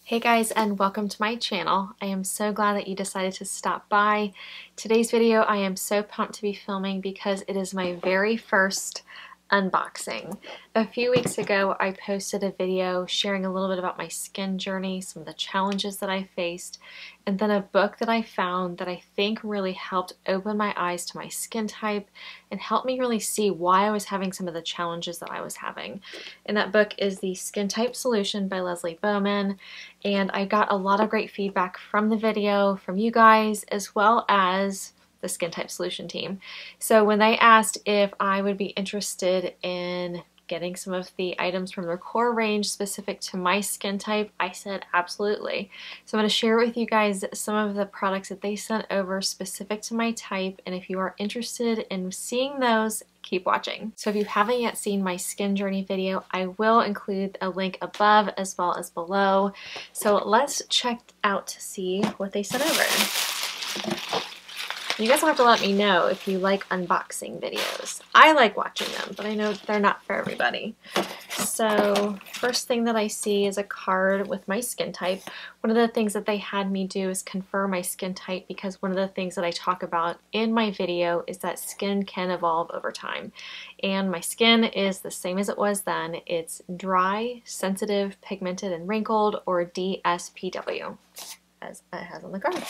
Hey guys, and welcome to my channel. I am so glad that you decided to stop by. Today's video I am so pumped to be filming because it is my very first unboxing. A few weeks ago I posted a video sharing a little bit about my skin journey, some of the challenges that I faced, and then a book that I found that I think really helped open my eyes to my skin type and helped me really see why I was having some of the challenges that I was having. And that book is The Skin Type Solution by Leslie Baumann, and I got a lot of great feedback from the video, from you guys, as well as the Skin Type Solution team. So when they asked if I would be interested in getting some of the items from their core range specific to my skin type, I said absolutely. So I'm going to share with you guys some of the products that they sent over specific to my type, and if you are interested in seeing those, keep watching. So if you haven't yet seen my skin journey video, I will include a link above as well as below. So let's check out to see what they sent over. You guys will have to let me know if you like unboxing videos. I like watching them, but I know they're not for everybody. So first thing that I see is a card with my skin type. One of the things that they had me do is confirm my skin type, because one of the things that I talk about in my video is that skin can evolve over time. And my skin is the same as it was then. It's dry, sensitive, pigmented, and wrinkled, or DSPW, as it has on the card.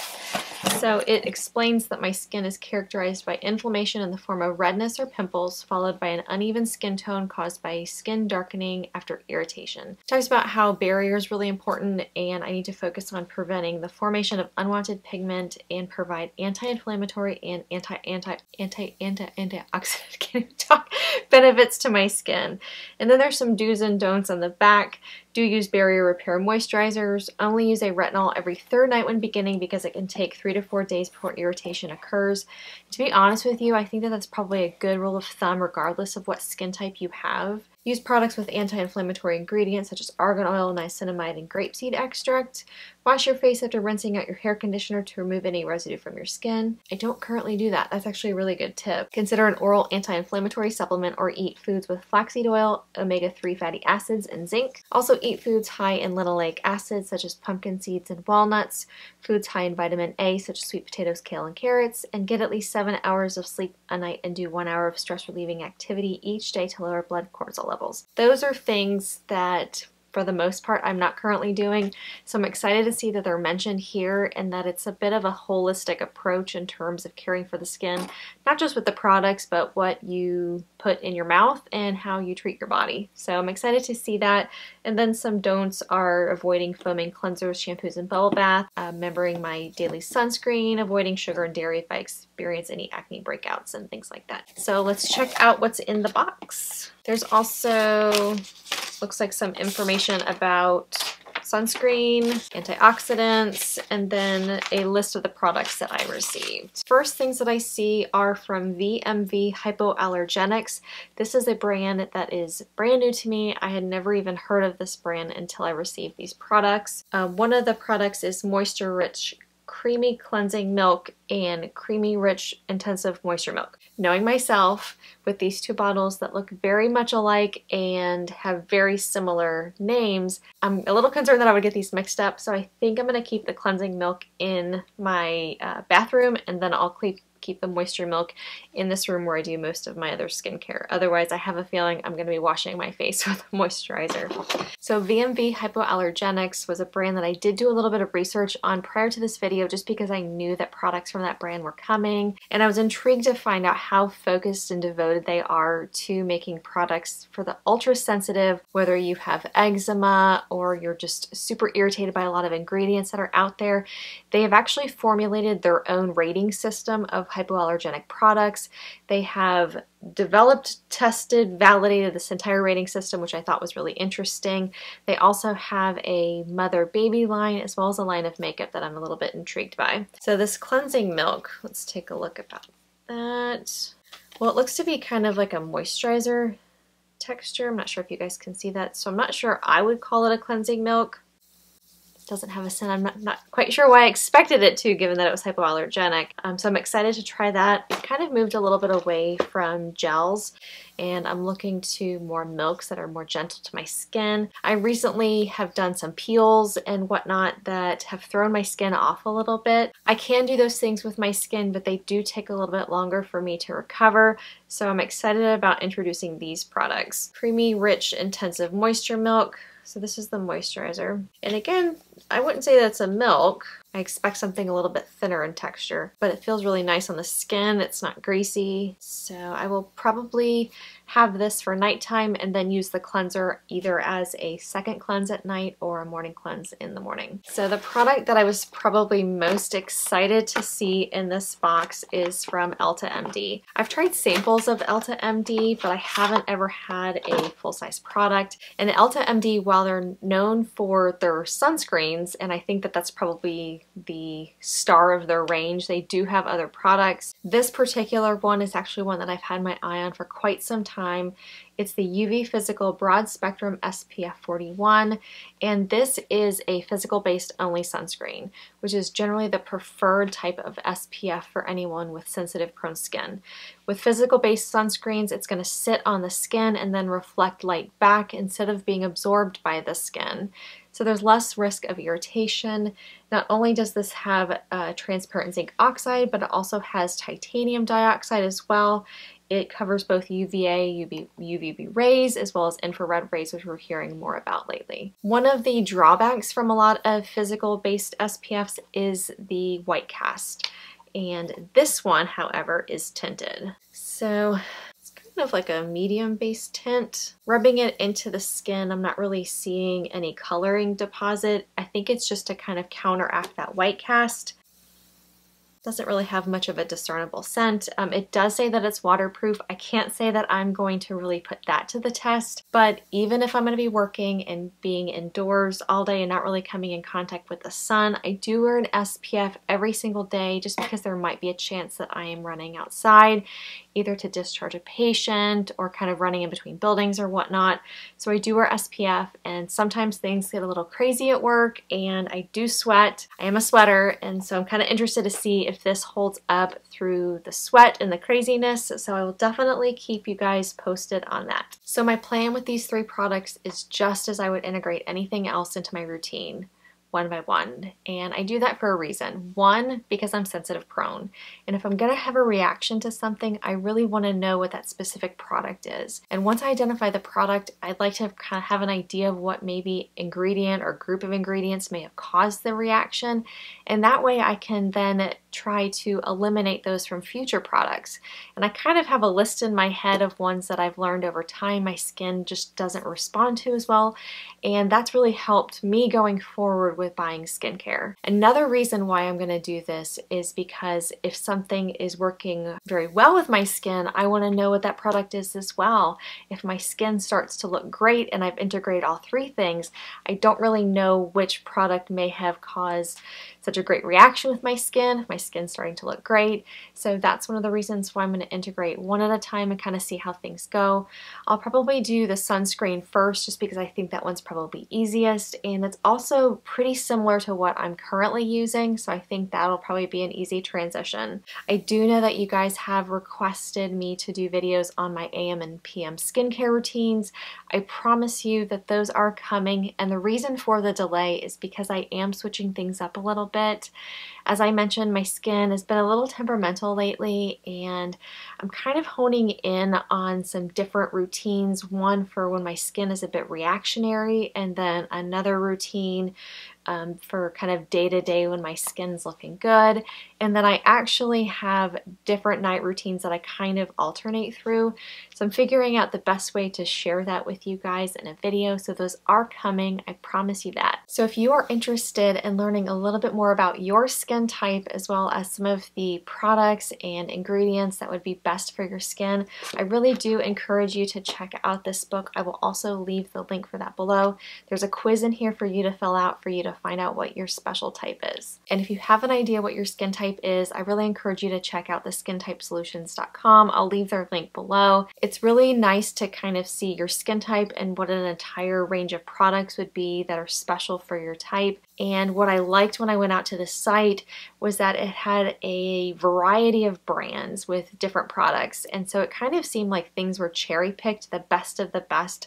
So it explains that my skin is characterized by inflammation in the form of redness or pimples, followed by an uneven skin tone caused by skin darkening after irritation. It talks about how barrier is really important, and I need to focus on preventing the formation of unwanted pigment and provide anti-inflammatory and antioxidant can't even talk, benefits to my skin. And then there's some do's and don'ts on the back. Do use barrier repair moisturizers. Only use a retinol every third night when beginning, because it can take 3 to 4 days before irritation occurs. To be honest with you, I think that that's probably a good rule of thumb regardless of what skin type you have. Use products with anti-inflammatory ingredients such as argan oil, niacinamide, and grapeseed extract. Wash your face after rinsing out your hair conditioner to remove any residue from your skin. I don't currently do that. That's actually a really good tip. Consider an oral anti-inflammatory supplement, or eat foods with flaxseed oil, omega-3 fatty acids, and zinc. Also eat foods high in linoleic acid such as pumpkin seeds and walnuts, foods high in vitamin A such as sweet potatoes, kale, and carrots, and get at least 7 hours of sleep a night and do 1 hour of stress-relieving activity each day to lower blood cortisol levels. Those are things that, for the most part, I'm not currently doing, so I'm excited to see that they're mentioned here and that it's a bit of a holistic approach in terms of caring for the skin, not just with the products, but what you put in your mouth and how you treat your body. So I'm excited to see that. And then some don'ts are avoiding foaming cleansers, shampoos, and bubble bath, remembering my daily sunscreen, avoiding sugar and dairy if I experience any acne breakouts and things like that. So let's check out what's in the box. There's also, looks like, some information about sunscreen, antioxidants, and then a list of the products that I received. First things that I see are from VMV Hypoallergenics. This is a brand that is brand new to me. I had never even heard of this brand until I received these products. One of the products is Moisture Rich Creamy Cleansing Milk and Creamy Rich Intensive Moisture Milk. Knowing myself, with these two bottles that look very much alike and have very similar names, I'm a little concerned that I would get these mixed up, so I think I'm going to keep the cleansing milk in my bathroom, and then I'll keep the moisture milk in this room where I do most of my other skincare. Otherwise, I have a feeling I'm going to be washing my face with a moisturizer. So VMV Hypoallergenics was a brand that I did do a little bit of research on prior to this video, just because I knew that products from that brand were coming, and I was intrigued to find out how focused and devoted they are to making products for the ultra sensitive, whether you have eczema or you're just super irritated by a lot of ingredients that are out there. They have actually formulated their own rating system of hypoallergenic products. They have developed, tested, validated this entire rating system, which I thought was really interesting. They also have a mother-baby line, as well as a line of makeup that I'm a little bit intrigued by. So this cleansing milk, let's take a look about that. Well, it looks to be kind of like a moisturizer texture. I'm not sure if you guys can see that, so I'm not sure I would call it a cleansing milk. doesn't have a scent. I'm not quite sure why I expected it to, given that it was hypoallergenic. So I'm excited to try that. It kind of moved a little bit away from gels, and I'm looking to more milks that are more gentle to my skin. I recently have done some peels and whatnot that have thrown my skin off a little bit. I can do those things with my skin, but they do take a little bit longer for me to recover. So I'm excited about introducing these products. Creamy, rich, intensive moisture milk. So this is the moisturizer. And again, I wouldn't say that's a milk. I expect something a little bit thinner in texture, but it feels really nice on the skin. It's not greasy. So I will probably have this for nighttime and then use the cleanser either as a second cleanse at night or a morning cleanse in the morning. So the product that I was probably most excited to see in this box is from Elta MD. I've tried samples of Elta MD, but I haven't ever had a full-size product. And Elta MD, while they're known for their sunscreens, and I think that that's probably the star of their range, they do have other products. This particular one is actually one that I've had my eye on for quite some time. It's the UV Physical Broad-Spectrum SPF 41, and this is a physical-based only sunscreen, which is generally the preferred type of SPF for anyone with sensitive prone skin. With physical-based sunscreens, it's going to sit on the skin and then reflect light back instead of being absorbed by the skin. So there's less risk of irritation. Not only does this have transparent zinc oxide, but it also has titanium dioxide as well. It covers both UVA, UVB rays, as well as infrared rays, which we're hearing more about lately. One of the drawbacks from a lot of physical-based SPFs is the white cast. And this one, however, is tinted. So it's kind of like a medium-based tint. Rubbing it into the skin, I'm not really seeing any coloring deposit. I think it's just to kind of counteract that white cast. Doesn't really have much of a discernible scent. It does say that it's waterproof. I can't say that I'm going to really put that to the test, but even if I'm going to be working and being indoors all day and not really coming in contact with the sun, I do wear an SPF every single day just because there might be a chance that I am running outside, either to discharge a patient or kind of running in between buildings or whatnot. So I do wear SPF, and sometimes things get a little crazy at work and I do sweat. I am a sweater, and so I'm kind of interested to see if this holds up through the sweat and the craziness. So I will definitely keep you guys posted on that. So my plan with these three products is just as I would integrate anything else into my routine, one by one. And I do that for a reason. One, because I'm sensitive prone. And if I'm gonna have a reaction to something, I really wanna know what that specific product is. And once I identify the product, I'd like to kind of have an idea of what maybe ingredient or group of ingredients may have caused the reaction. And that way I can then try to eliminate those from future products. And I kind of have a list in my head of ones that I've learned over time my skin just doesn't respond to as well. And that's really helped me going forward with buying skincare. Another reason why I'm going to do this is because if something is working very well with my skin, I want to know what that product is as well. If my skin starts to look great and I've integrated all three things, I don't really know which product may have caused such a great reaction with my skin. My skin's starting to look great. So that's one of the reasons why I'm going to integrate one at a time and kind of see how things go. I'll probably do the sunscreen first just because I think that one's probably easiest, and it's also pretty similar to what I'm currently using, so I think that'll probably be an easy transition. I do know that you guys have requested me to do videos on my AM and PM skincare routines. I promise you that those are coming, and the reason for the delay is because I am switching things up a little bit. As I mentioned, my skin has been a little temperamental lately, and I'm kind of honing in on some different routines. One for when my skin is a bit reactionary, and then another routine for kind of day-to-day when my skin's looking good. And then I actually have different night routines that I kind of alternate through. So I'm figuring out the best way to share that with you guys in a video. So those are coming, I promise you that. So if you are interested in learning a little bit more about your skin type, as well as some of the products and ingredients that would be best for your skin, I really do encourage you to check out this book. I will also leave the link for that below. There's a quiz in here for you to fill out, for you to find out what your special type is. And if you have an idea what your skin type is, I really encourage you to check out the skintypesolutions.com. I'll leave their link below. It's really nice to kind of see your skin type and what an entire range of products would be that are special for your type. And what I liked when I went out to the site was that it had a variety of brands with different products. And so it kind of seemed like things were cherry-picked, the best of the best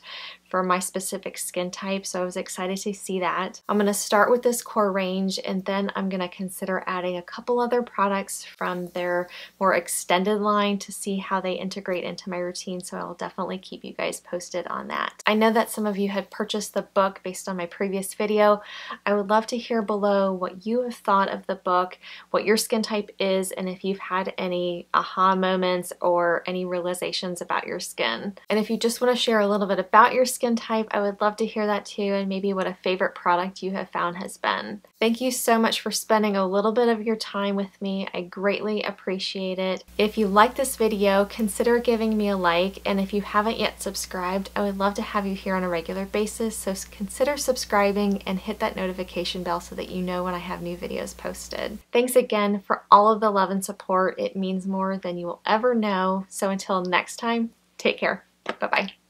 for my specific skin type. So I was excited to see that. I'm going to start with this core range, and then I'm going to consider adding a couple other products from their more extended line to see how they integrate into my routine. So I'll definitely keep you guys posted on that. I know that some of you had purchased the book based on my previous video. I would love to hear below what you have thought of the book, what your skin type is, and if you've had any aha moments or any realizations about your skin. And if you just want to share a little bit about your skin type, I would love to hear that too, and maybe what a favorite product you have found has been. Thank you so much for spending a little bit of your time with me. I greatly appreciate it. If you like this video, consider giving me a like, and if you haven't yet subscribed, I would love to have you here on a regular basis, so consider subscribing and hit that notification bell so that you know when I have new videos posted. Thanks again for all of the love and support. It means more than you will ever know. So until next time, take care. Bye-bye.